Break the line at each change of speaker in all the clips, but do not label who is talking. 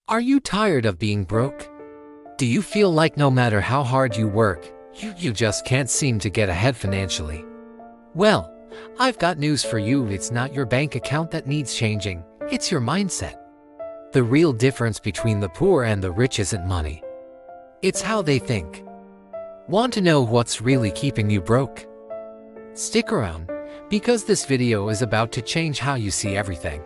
Are you tired of being broke? Do you feel like no matter how hard you work, you just can't seem to get ahead financially? Well, I've got news for you. It's not your bank account that needs changing, it's your mindset. The real difference between the poor and the rich isn't money. It's how they think. Want to know what's really keeping you broke? Stick around, because this video is about to change how you see everything.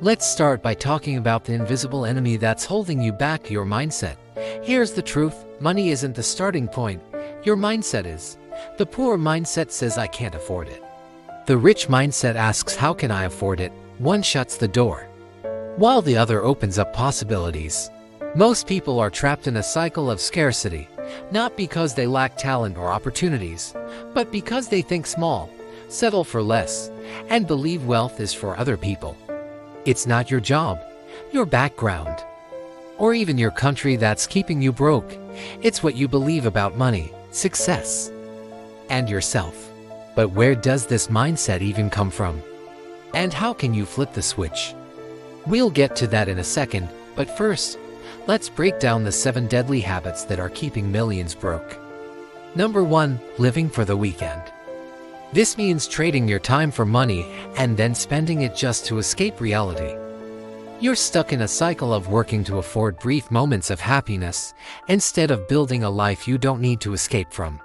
Let's start by talking about the invisible enemy that's holding you back: your mindset. Here's the truth: money isn't the starting point, your mindset is. The poor mindset says, I can't afford it. The rich mindset asks, how can I afford it? One shuts the door, while the other opens up possibilities. Most people are trapped in a cycle of scarcity, not because they lack talent or opportunities, but because they think small, settle for less, and believe wealth is for other people. It's not your job, your background, or even your country that's keeping you broke. It's what you believe about money, success, and yourself. But where does this mindset even come from? And how can you flip the switch? We'll get to that in a second, but first, let's break down the 7 deadly habits that are keeping millions broke. Number 1, living for the weekend. This means trading your time for money and then spending it just to escape reality. You're stuck in a cycle of working to afford brief moments of happiness instead of building a life you don't need to escape from.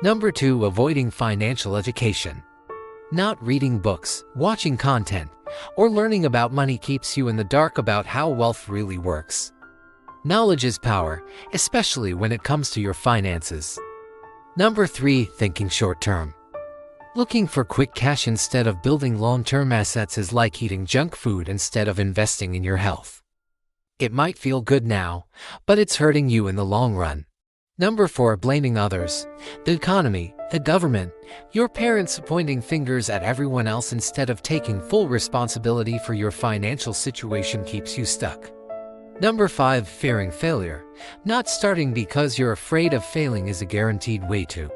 Number 2, avoiding financial education. Not reading books, watching content, or learning about money keeps you in the dark about how wealth really works. Knowledge is power, especially when it comes to your finances. Number 3, thinking short-term. Looking for quick cash instead of building long-term assets is like eating junk food instead of investing in your health. It might feel good now, but it's hurting you in the long run. Number 4, blaming others. The economy, the government, your parents, pointing fingers at everyone else instead of taking full responsibility for your financial situation keeps you stuck. Number 5, fearing failure. Not starting because you're afraid of failing is a guaranteed way to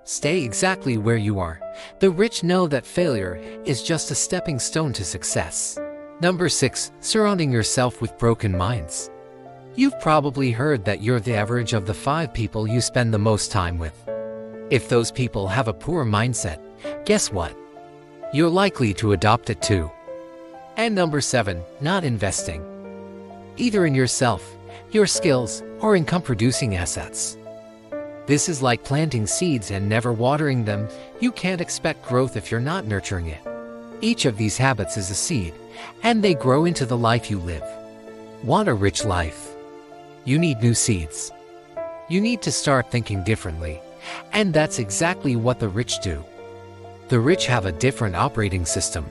stay exactly where you are. The rich know that failure is just a stepping stone to success. Number 6, surrounding yourself with broken minds. You've probably heard that you're the average of the 5 people you spend the most time with. If those people have a poor mindset, guess what? You're likely to adopt it too. And number 7, not investing. Either in yourself, your skills, or income-producing assets. This is like planting seeds and never watering them. You can't expect growth if you're not nurturing it. Each of these habits is a seed, and they grow into the life you live. Want a rich life? You need new seeds. You need to start thinking differently, and that's exactly what the rich do. The rich have a different operating system.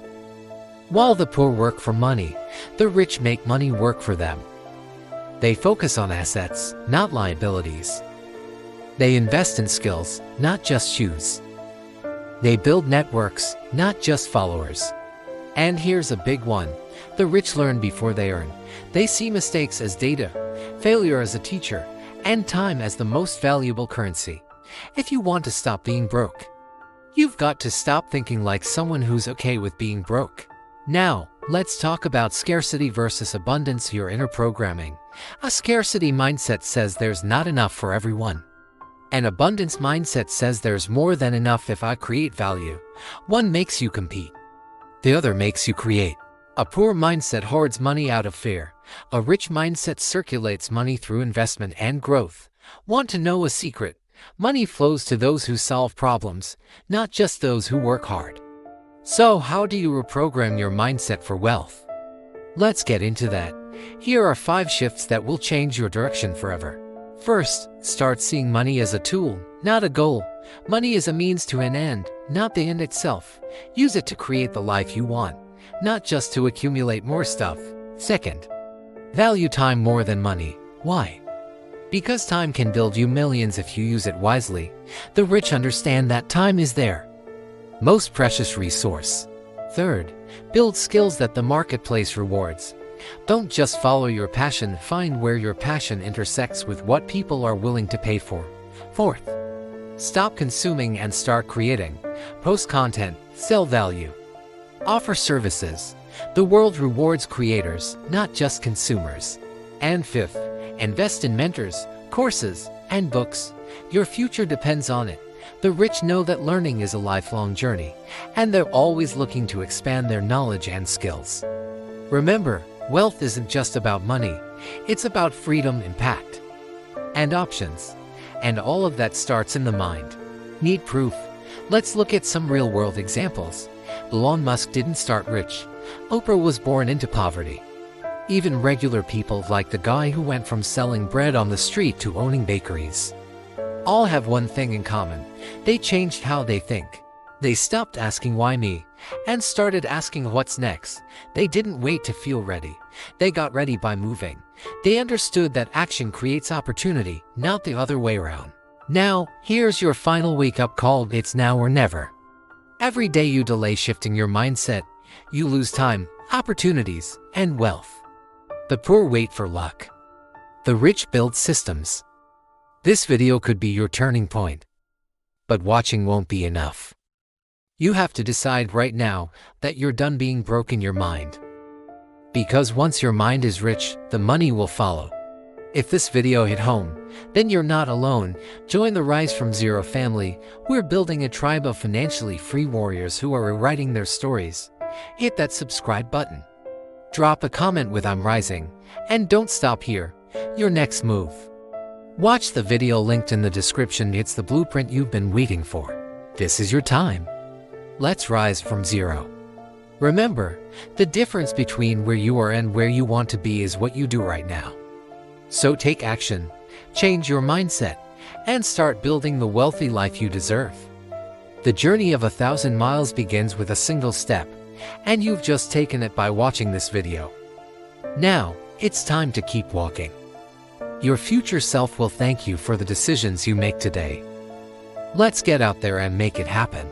While the poor work for money, the rich make money work for them. They focus on assets, not liabilities. They invest in skills, not just shoes. They build networks, not just followers. And here's a big one: the rich learn before they earn. They see mistakes as data, failure as a teacher, and time as the most valuable currency. If you want to stop being broke, you've got to stop thinking like someone who's okay with being broke. Now, let's talk about scarcity versus abundance. Your inner programming. A scarcity mindset says there's not enough for everyone. An abundance mindset says there's more than enough if I create value. One makes you compete, the other makes you create. A poor mindset hoards money out of fear. A rich mindset circulates money through investment and growth. Want to know a secret? Money flows to those who solve problems, not just those who work hard. So how do you reprogram your mindset for wealth? Let's get into that. Here are 5 shifts that will change your direction forever. First, start seeing money as a tool, not a goal. Money is a means to an end, not the end itself. Use it to create the life you want, not just to accumulate more stuff. Second, value time more than money. Why? Because time can build you millions if you use it wisely. The rich understand that time is their most precious resource. Third, build skills that the marketplace rewards. Don't just follow your passion, find where your passion intersects with what people are willing to pay for. Fourth, stop consuming and start creating. Post content, sell value, offer services. The world rewards creators, not just consumers. And fifth, invest in mentors, courses, and books. Your future depends on it. The rich know that learning is a lifelong journey, and they're always looking to expand their knowledge and skills. Remember, wealth isn't just about money, it's about freedom, impact, and options. And all of that starts in the mind. Need proof? Let's look at some real-world examples. Elon Musk didn't start rich. Oprah was born into poverty. Even regular people like the guy who went from selling bread on the street to owning bakeries all have one thing in common. They changed how they think. They stopped asking why me and started asking what's next. They didn't wait to feel ready. They got ready by moving. They understood that action creates opportunity, not the other way around. Now, here's your final wake-up call. It's now or never. Every day you delay shifting your mindset, you lose time, opportunities, and wealth. The poor wait for luck. The rich build systems. This video could be your turning point. But watching won't be enough. You have to decide right now that you're done being broke in your mind. Because once your mind is rich, the money will follow. If this video hit home, then you're not alone. Join the Rise from Zero family. We're building a tribe of financially free warriors who are rewriting their stories. Hit that subscribe button. Drop a comment with "I'm rising." And don't stop here. Your next move. Watch the video linked in the description. It's the blueprint you've been waiting for. This is your time. Let's rise from zero. Remember, the difference between where you are and where you want to be is what you do right now. So take action, change your mindset, and start building the wealthy life you deserve. The journey of 1,000 miles begins with a single step, and you've just taken it by watching this video. Now, it's time to keep walking. Your future self will thank you for the decisions you make today. Let's get out there and make it happen.